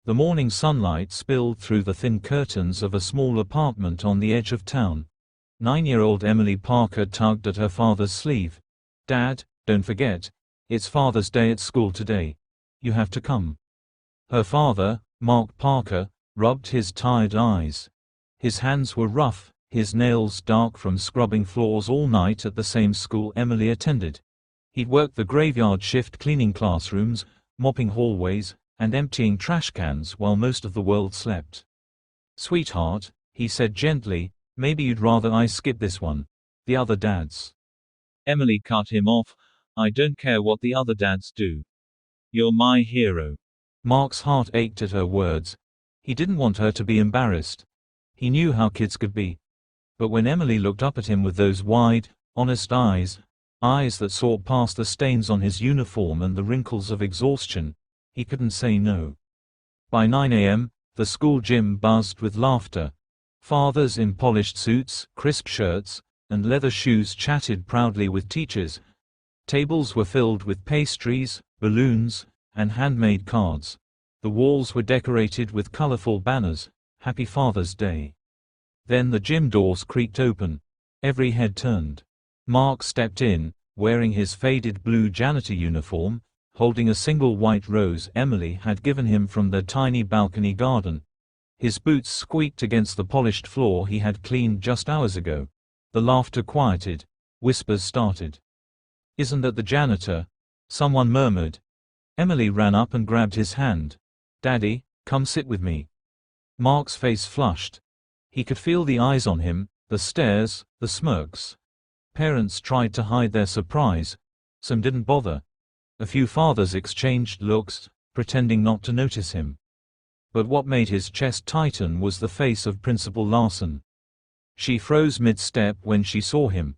The morning sunlight spilled through the thin curtains of a small apartment on the edge of town. 9-year-old Emily Parker tugged at her father's sleeve. "Dad, don't forget, it's Father's Day at school today. You have to come." Her father, Mark Parker, rubbed his tired eyes. His hands were rough, his nails dark from scrubbing floors all night at the same school Emily attended. He'd worked the graveyard shift cleaning classrooms, mopping hallways, and emptying trash cans while most of the world slept. "Sweetheart," he said gently, "maybe you'd rather I skip this one. The other dads." Emily cut him off. "I don't care what the other dads do. You're my hero." Mark's heart ached at her words. He didn't want her to be embarrassed. He knew how kids could be. But when Emily looked up at him with those wide, honest eyes that saw past the stains on his uniform and the wrinkles of exhaustion, he couldn't say no. By 9 a.m., the school gym buzzed with laughter. Fathers in polished suits, crisp shirts, and leather shoes chatted proudly with teachers. Tables were filled with pastries, balloons, and handmade cards. The walls were decorated with colorful banners, "Happy Father's Day." Then the gym doors creaked open. Every head turned. Mark stepped in, wearing his faded blue janitor uniform, holding a single white rose Emily had given him from their tiny balcony garden. His boots squeaked against the polished floor he had cleaned just hours ago. The laughter quieted. Whispers started. "Isn't that the janitor?" someone murmured. Emily ran up and grabbed his hand. "Daddy, come sit with me." Mark's face flushed. He could feel the eyes on him, the stares, the smirks. Parents tried to hide their surprise. Some didn't bother. A few fathers exchanged looks, pretending not to notice him. But what made his chest tighten was the face of Principal Larson. She froze mid-step when she saw him.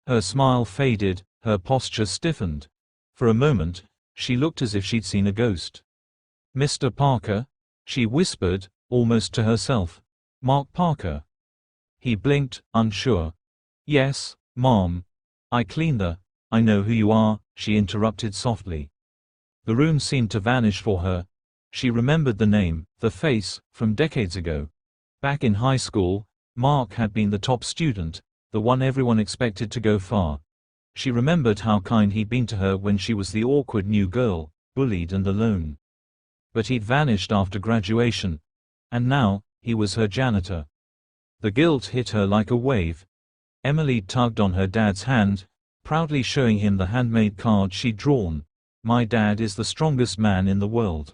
Her smile faded, her posture stiffened. For a moment, she looked as if she'd seen a ghost. "Mr. Parker?" she whispered, almost to herself. "Mark Parker?" He blinked, unsure. "Yes, Mom. I cleaned the—" "I know who you are," she interrupted softly. The room seemed to vanish for her. She remembered the name, the face, from decades ago. Back in high school, Mark had been the top student, the one everyone expected to go far. She remembered how kind he'd been to her when she was the awkward new girl, bullied and alone. But he'd vanished after graduation. And now, he was her janitor. The guilt hit her like a wave. Emily tugged on her dad's hand, proudly showing him the handmade card she'd drawn. "My dad is the strongest man in the world."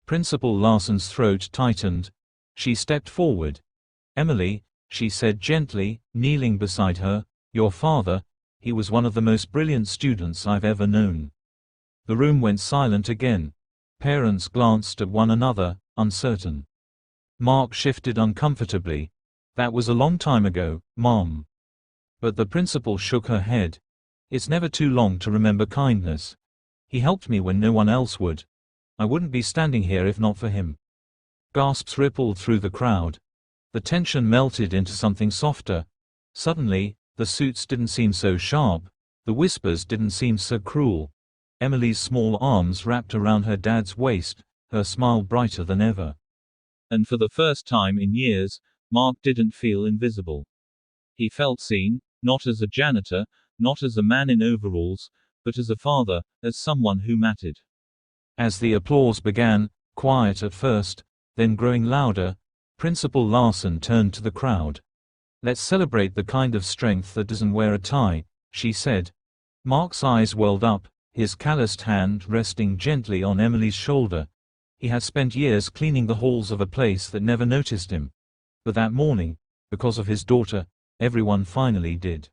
Principal Larson's throat tightened. She stepped forward. "Emily," she said gently, kneeling beside her, "your father, he was one of the most brilliant students I've ever known." The room went silent again. Parents glanced at one another, uncertain. Mark shifted uncomfortably. "That was a long time ago, Mom." But the principal shook her head. "It's never too long to remember kindness. He helped me when no one else would. I wouldn't be standing here if not for him." Gasps rippled through the crowd. The tension melted into something softer. Suddenly, the suits didn't seem so sharp. The whispers didn't seem so cruel. Emily's small arms wrapped around her dad's waist, her smile brighter than ever. And for the first time in years, Mark didn't feel invisible. He felt seen, not as a janitor, not as a man in overalls, but as a father, as someone who mattered. As the applause began, quiet at first, then growing louder, Principal Larson turned to the crowd. "Let's celebrate the kind of strength that doesn't wear a tie," she said. Mark's eyes welled up, his calloused hand resting gently on Emily's shoulder. He had spent years cleaning the halls of a place that never noticed him. But that morning, because of his daughter, everyone finally did.